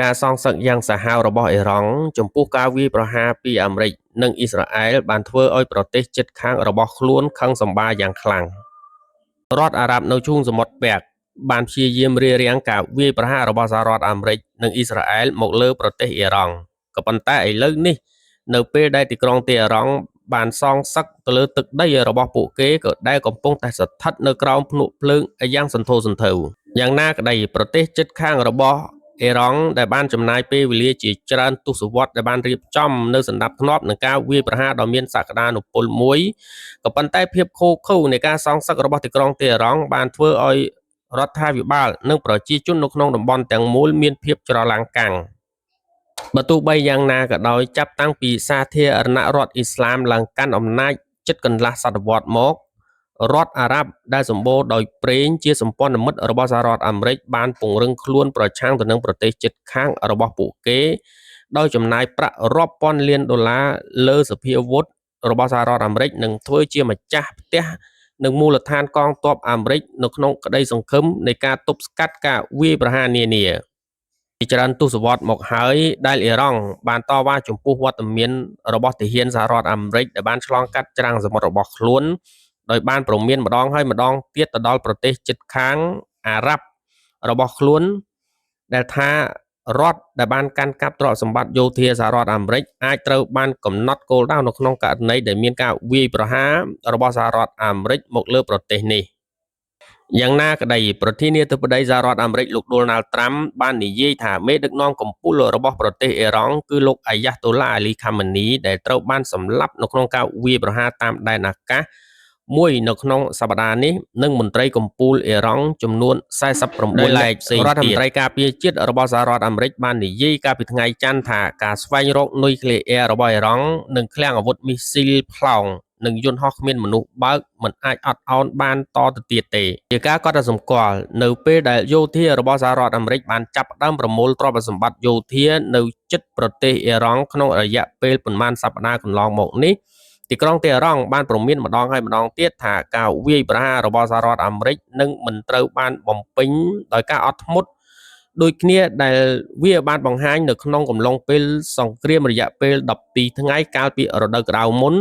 ការសងសឹកយ៉ាងសាហាវរបស់អ៊ីរ៉ង់ចំពោះការវាយប្រហារពីអាមេរិកនិងអ៊ីស្រាអែលបានធ្វើឲ្យប្រទេសជិតខាងរបស់ខ្លួនខឹងសម្បារយ៉ាងខ្លាំងរដ្ឋអារ៉ាប់នៅឈូងសមុទ្រពាក់បានព្យាយាមរារាំងការវាយប្រហាររបស់សហរដ្ឋអាមេរិកនិងអ៊ីស្រាអែលមកលើប្រទេសអ៊ីរ៉ង់ក៏ប៉ុន្តែឥឡូវនេះនៅពេលដែលទីក្រុងតេហ៍រ៉ង់បានសងសឹកទៅលើទឹកដីរបស់ពួកគេក៏ដែលកំពុងតែស្ថិតនៅក្រោមភ្នក់ភ្លើងយ៉ាងសន្ធោសន្ធៅយ៉ាងណាក្តីប្រទេសជិតខាងរបស់អ៊ីរ៉ង់ដែលបានចំណាយពេលវេលាជាច្រើនទសវត្សរ៍ដែលបានរៀបចំនៅសណ្ដាប់ធ្នាប់នឹងការវាយប្រហារដ៏មានសក្តានុពលមួយក៏ប៉ុន្តែភាពឃោរឃៅនៃការសងសឹករបស់ទីក្រុងតេហ៍រ៉ង់បានធ្វើឲ្យរដ្ឋាភិបាលនិងប្រជាជននៅក្នុងតំបន់ទាំងមូលមានភាពច្រឡាំងកាំងបើទោះបីយ៉ាងណាក៏ដោយចាប់តាំងពីសាធារណរដ្ឋអ៊ីស្លាមឡើងកាន់អំណាចជិតកន្លះសតវត្សរ៍មករដ្ឋអារ៉ាប់ដែលសម្បូរដោយប្រេងជាសម្ព័ន្ធមិត្តរបស់សហរដ្ឋអាមេរិកបានពង្រឹងខ្លួនប្រឆាំងទៅនឹងប្រទេសជិតខាងរបស់ពួកគេដោយចំណាយប្រាក់រាប់ពាន់លានដុល្លារលើសភាវុធរបស់សហរដ្ឋអាមេរិកនិងធ្វើជាម្ចាស់ផ្ទះនិងមូលដ្ឋានកងទ័ពអាមេរិកនៅក្នុងក្តីសង្ឃឹមនៃការទប់ស្កាត់ការវាយប្រហារនានាជាច្រើនទសវត្សរ៍មកហើយដែលអ៊ីរ៉ង់បានតវ៉ាចំពោះវត្តមានរបស់ទាហានសហរដ្ឋអាមេរិកដែលបានឆ្លងកាត់ច្រាំងសមុទ្ររបស់ខ្លួនដោយបានព្រមានម្ដងហើយម្ដងទៀតទៅដល់ប្រទេសជិតខាងអារ៉ាប់របស់ខ្លួនដែលថារដ្ឋដែលបានកាន់កាប់ទ្រព្យសម្បត្តិយោធាសហរដ្ឋអាមេរិកអាចត្រូវបានកំណត់គោលដៅនៅក្នុងករណីដែលមានការវាយប្រហាររបស់សហរដ្ឋអាមេរិកមកលើប្រទេសនេះយ៉ាងណាក្តីប្រធានាធិបតីសហរដ្ឋអាមេរិកលោកដូណាល់ត្រាំបាននិយាយថាមេដឹកនាំកំពូលរបស់ប្រទេសអ៊ីរ៉ង់គឺលោកអាយ៉ាតូឡាអាលីខាម៉ានីដែលត្រូវបានសម្លាប់នៅក្នុងការវាយប្រហារតាមដែនអាកាសមួយនៅក្នុងសប្តាហ៍នេះនិងមន្ត្រីកំពូលអ៊ីរ៉ង់ចំនួន49លែកផ្សេងទៀតរដ្ឋមន្ត្រីការពារជាតិរបស់សហរដ្ឋអាមេរិកបាននិយាយកាលពីថ្ងៃច័ន្ទថាការស្វែងរកនុយក្លេអ៊ែររបស់អ៊ីរ៉ង់និងឃ្លាំងអាវុធមីស៊ីលផ្លោងនិងយន្តហោះគ្មានមនុស្សបើកមិនអាចអត់ឱនបានតទៅទៀតទេជាការកត់ត្រាសម្គាល់នៅពេលដែលយោធារបស់សហរដ្ឋអាមេរិកបានចាប់ផ្ដើមប្រមូលទ្រព្យសម្បត្តិយោធានៅជិតប្រទេសអ៊ីរ៉ង់ក្នុងរយៈពេលប៉ុន្មានសប្តាហ៍កន្លងមកនេះទីក្រុងតេហ៍រ៉ង់បានព្រមានម្ដងហើយម្ដងទៀតថាការវាយប្រហាររបស់សហរដ្ឋអាមេរិកនឹងមិនត្រូវបានបំពេញដោយការអត់ធ្មត់ដូចគ្នាដែលវាបានបង្ហាញនៅក្នុងកំឡុងពេលសង្គ្រាមរយៈពេល12ថ្ងៃកាលពីរដូវក្តៅមុន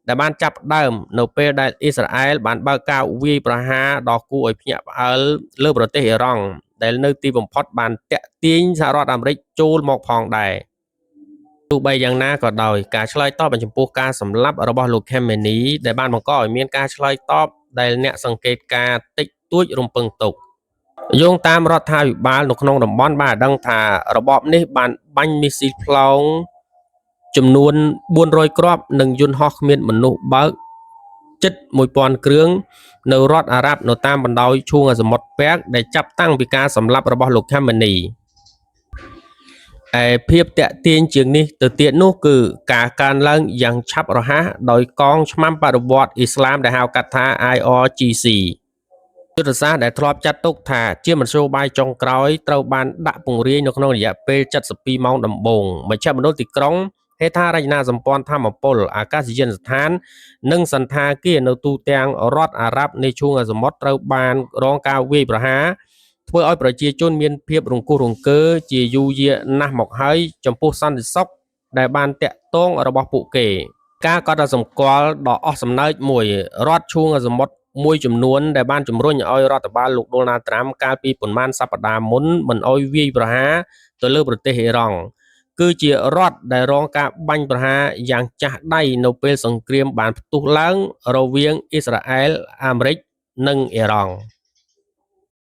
ដែលបានចាប់ដើមនៅពេលដែលអ៊ីស្រាអែលបានបើកការវាយប្រហារដ៏គួរឲ្យភ្ញាក់ផ្អើលលើប្រទេសអ៊ីរ៉ង់ដែលនៅទីបំផុតបានតាក់ទាញសហរដ្ឋអាមេរិកចូលមកផងដែរទោះបីយ៉ាងណាក៏ដោយការឆ្លើយតបចំពោះការសម្លាប់របស់លោកខេមេនីដែលបានបង្កឲ្យមានការឆ្លើយតបដែលអ្នកសង្កេតការណ៍តិចតួចរំពឹងទុកយោងតាមរដ្ឋាភិបាលនៅក្នុងតំបន់បានដឹងថារបបនេះបានបាញ់មីស៊ីលផ្លោងចំនួន400គ្រាប់និងយន្តហោះគ្មានមនុស្សបើកជិត1000គ្រឿងនៅរដ្ឋអារ៉ាប់នៅតាមបណ្ដោយឈូងសមុទ្រពាក់ដែលចាប់តាំងពីការសម្លាប់របស់លោកខេមេនីភាពតាក់ទាញជាងនេះទៅទៀតនោះគឺការកើនឡើងយ៉ាងឆាប់រហ័សដោយកងឆ្មាំបដិវត្តន៍អ៊ីស្លាមដែលហៅកាត់ថា IRGC យុទ្ធសាស្ត្រដែលធ្លាប់ចាត់ទុកថាជាមធ្យោបាយចុងក្រោយត្រូវបានដាក់ពង្រាយនៅក្នុងរយៈពេល72ម៉ោងដំបូងមជ្ឈមណ្ឌលទីក្រុងហេដ្ឋារចនាសម្ព័ន្ធថាមពលអាកាសយានដ្ឋាននិងសន្តាគារនៅទូទាំងរដ្ឋអារ៉ាប់នៃឈូងសមុទ្រត្រូវបានរងការវាយប្រហារធ្វើឲ្យប្រជាជនមានភាពរង្គោះរង្គើជាយូរយារណាស់មកហើយចំពោះសន្តិសុខដែលបានតាក់ទងរបស់ពួកគេការកត់ត្រាសម្គាល់ដ៏អស់សំណើចមួយរដ្ឋឈូងសមុទ្រមួយចំនួនដែលបានជំរុញឲ្យរដ្ឋបាលលោកដូណាល់ត្រាំកាលពីប៉ុន្មានសប្តាហ៍មុនមិនឲ្យវាយប្រហារទៅលើប្រទេសអ៊ីរ៉ង់គឺជារដ្ឋដែលរងការបាញ់ប្រហារយ៉ាងចាស់ដៃនៅពេលសង្គ្រាមបានផ្ទុះឡើងរវាងអ៊ីស្រាអែលអាមេរិកនិងអ៊ីរ៉ង់